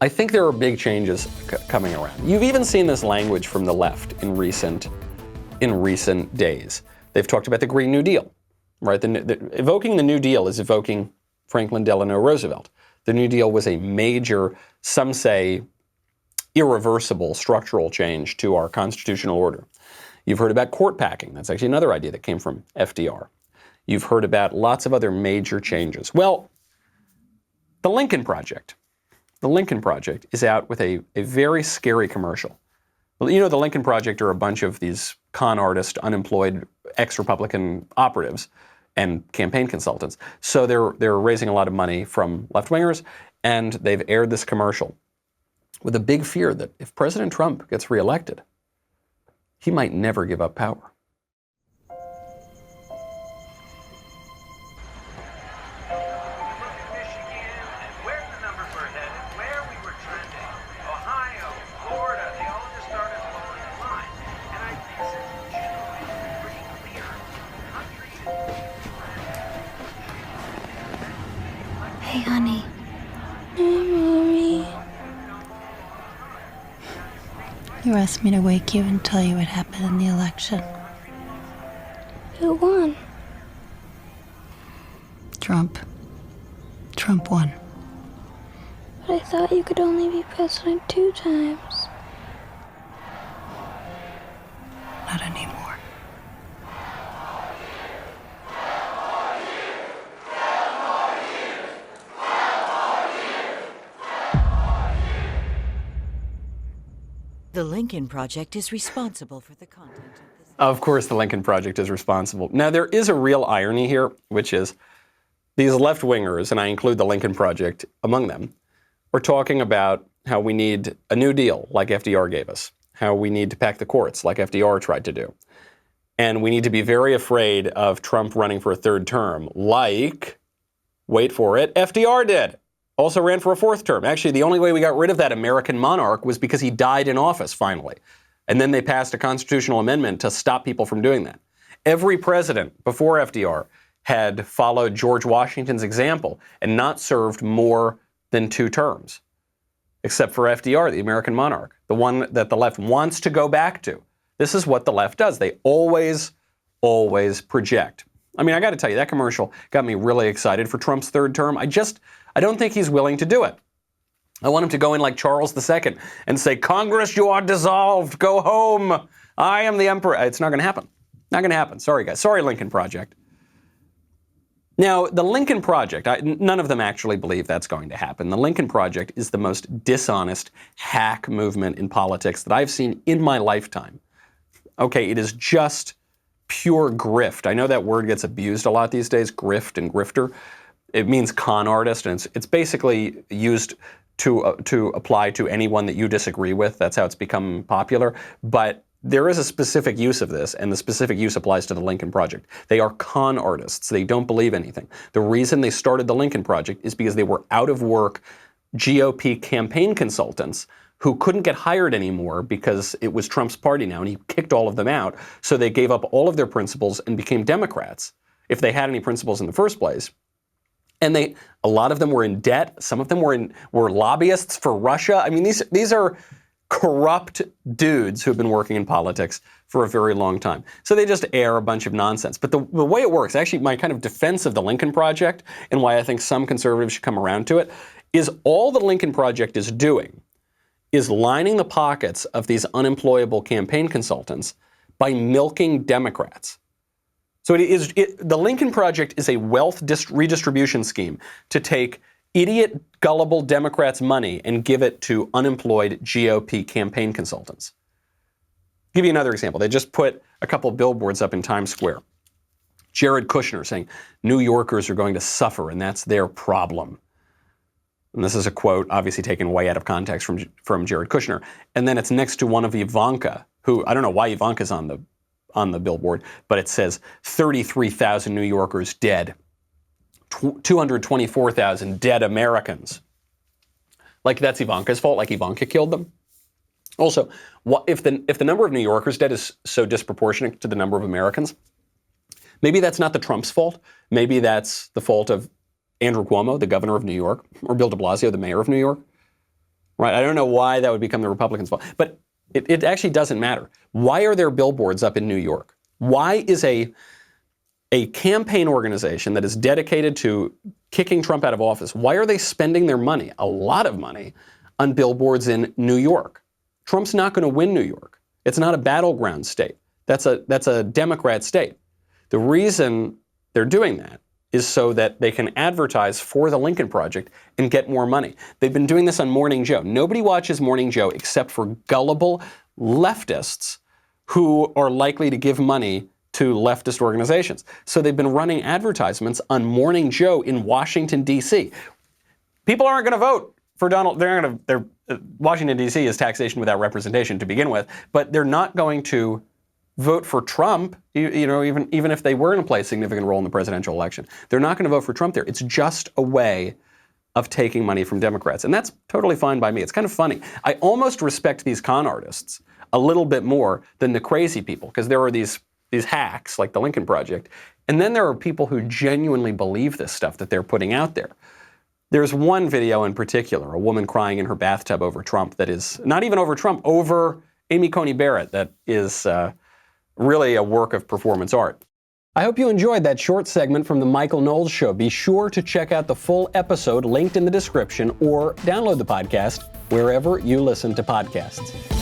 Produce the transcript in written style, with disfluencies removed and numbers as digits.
I think there are big changes coming around. You've even seen this language from the left in recent days. They've talked about the Green New Deal, right? Evoking the New Deal is evoking Franklin Delano Roosevelt. The New Deal was a major, some say, irreversible structural change to our constitutional order. You've heard about court packing. That's actually another idea that came from FDR. You've heard about lots of other major changes. Well, the Lincoln Project is out with a very scary commercial. Well, you know, the Lincoln Project are a bunch of these con artist, unemployed ex-Republican operatives and campaign consultants. So they're raising a lot of money from left-wingers, and they've aired this commercial with a big fear that if President Trump gets reelected, he might never give up power. Hey, honey. Hey, Mommy. You asked me to wake you and tell you what happened in the election. Who won? Trump. Trump won. But I thought you could only be president 2 times. Not anymore. The Lincoln Project is responsible for the content of this. Of course, the Lincoln Project is responsible. Now, there is a real irony here, which is these left-wingers, and I include the Lincoln Project among them, are talking about how we need a New Deal, like FDR gave us, how we need to pack the courts, like FDR tried to do, and we need to be very afraid of Trump running for a 3rd term, like, wait for it, FDR did. Also ran for a 4th term. Actually, the only way we got rid of that American monarch was because he died in office, finally. And then they passed a constitutional amendment to stop people from doing that. Every president before FDR had followed George Washington's example and not served more than 2 terms, except for FDR, the American monarch, the one that the left wants to go back to. This is what the left does. They always project. I mean, I got to tell you, that commercial got me really excited for Trump's 3rd term. I don't think he's willing to do it. I want him to go in like Charles II and say, Congress, you are dissolved. Go home. I am the emperor. It's not going to happen. Not going to happen. Sorry, guys. Sorry, Lincoln Project. Now, the Lincoln Project, none of them actually believe that's going to happen. The Lincoln Project is the most dishonest hack movement in politics that I've seen in my lifetime. Okay, it is just pure grift. I know that word gets abused a lot these days, grift and grifter. It means con artist, and it's basically used to apply to anyone that you disagree with. That's how it's become popular. But there is a specific use of this, and the specific use applies to the Lincoln Project. They are con artists. They don't believe anything. The reason they started the Lincoln Project is because they were out of work GOP campaign consultants who couldn't get hired anymore because it was Trump's party now, and he kicked all of them out. So they gave up all of their principles and became Democrats, if they had any principles in the first place. And a lot of them were in debt. Some of them were lobbyists for Russia. I mean, these are corrupt dudes who have been working in politics for a very long time. So they just air a bunch of nonsense. But the way it works, actually my kind of defense of the Lincoln Project and why I think some conservatives should come around to it, is all the Lincoln Project is doing is lining the pockets of these unemployable campaign consultants by milking Democrats. So the Lincoln Project is a wealth redistribution scheme to take idiot, gullible Democrats' money and give it to unemployed GOP campaign consultants. I'll give you another example. They just put a couple billboards up in Times Square. Jared Kushner saying, New Yorkers are going to suffer and that's their problem. And this is a quote, obviously taken way out of context from Jared Kushner. And then it's next to one of Ivanka, who, I don't know why Ivanka's on the billboard, but it says 33,000 New Yorkers dead, 224,000 dead Americans. Like that's Ivanka's fault, like Ivanka killed them. Also, if the number of New Yorkers dead is so disproportionate to the number of Americans, maybe that's not the Trump's fault. Maybe that's the fault of Andrew Cuomo, the governor of New York, or Bill de Blasio, the mayor of New York, Right? I don't know why that would become the Republicans' fault. But it actually doesn't matter. Why are there billboards up in New York? Why is a campaign organization that is dedicated to kicking Trump out of office, why are they spending their money, a lot of money, on billboards in New York? Trump's not going to win New York. It's not a battleground state. That's a Democrat state. The reason they're doing that is so that they can advertise for the Lincoln Project and get more money. They've been doing this on Morning Joe. Nobody watches Morning Joe except for gullible leftists who are likely to give money to leftist organizations. So they've been running advertisements on Morning Joe in Washington, D.C. People aren't going to vote for Donald. Washington, D.C. is taxation without representation to begin with, but they're not going to vote for Trump, even if they were going to play a significant role in the presidential election. They're not going to vote for Trump there. It's just a way of taking money from Democrats. And that's totally fine by me. It's kind of funny. I almost respect these con artists a little bit more than the crazy people, because there are these hacks like the Lincoln Project. And then there are people who genuinely believe this stuff that they're putting out there. There's one video in particular, a woman crying in her bathtub over Trump, that is not even over Trump, over Amy Coney Barrett, that is really a work of performance art. I hope you enjoyed that short segment from the Michael Knowles Show. Be sure to check out the full episode linked in the description, or download the podcast wherever you listen to podcasts.